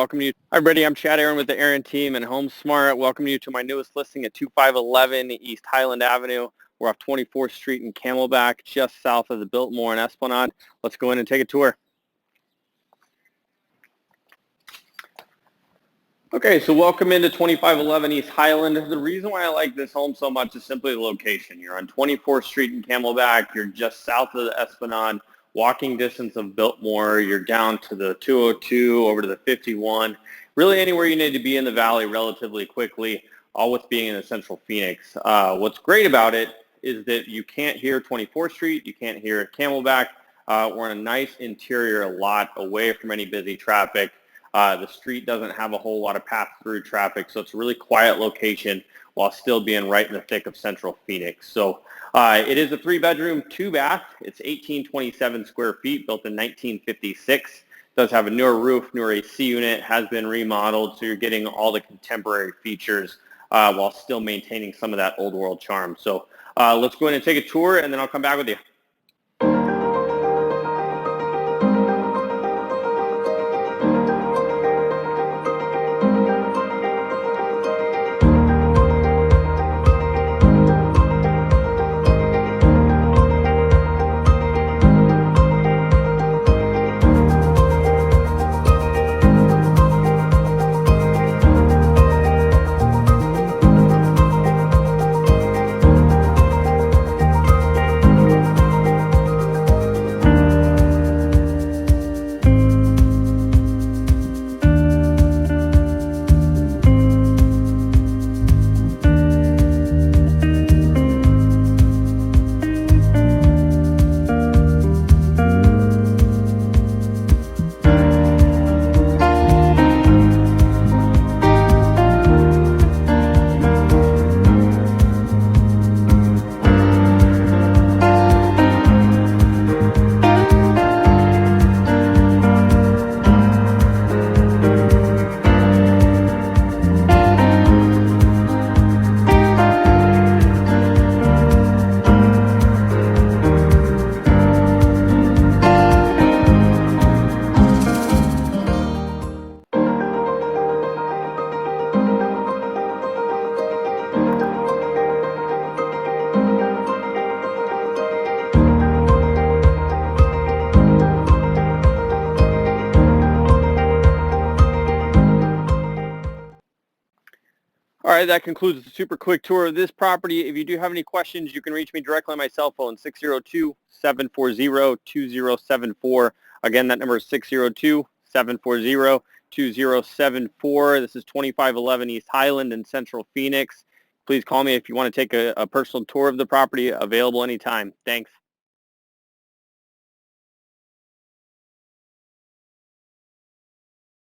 Welcome you. Hi, everybody. I'm Chad Aaron with the Aaron team and HomeSmart. Welcome you to my newest listing at 2511 East Highland Avenue. We're off 24th Street in Camelback, just south of the Biltmore and Esplanade. Let's go in and take a tour. Okay, so welcome into 2511 East Highland. The reason why I like this home so much is simply the location. You're on 24th Street in Camelback. You're just south of the Esplanade, walking distance of Biltmore. You're down to the 202, over to the 51. Really anywhere you need to be in the valley relatively quickly, all with being in the central Phoenix. What's great about it is that you can't hear 24th Street. You can't hear Camelback. We're in a nice interior lot away from any busy traffic. The street doesn't have a whole lot of pass-through traffic, so it's a really quiet location while still being right in the thick of central Phoenix. So it is a 3-bedroom, 2-bath. It's 1827 square feet, built in 1956. It does have a newer roof, newer AC unit, has been remodeled, so you're getting all the contemporary features while still maintaining some of that old world charm. So let's go in and take a tour, and then I'll come back with you. All right, that concludes the super quick tour of this property. If you do have any questions, you can reach me directly on my cell phone, 602-740-2074. Again, that number is 602-740-2074. This is 2511 East Highland in Central Phoenix. Please call me if you want to take a personal tour of the property, available anytime. Thanks.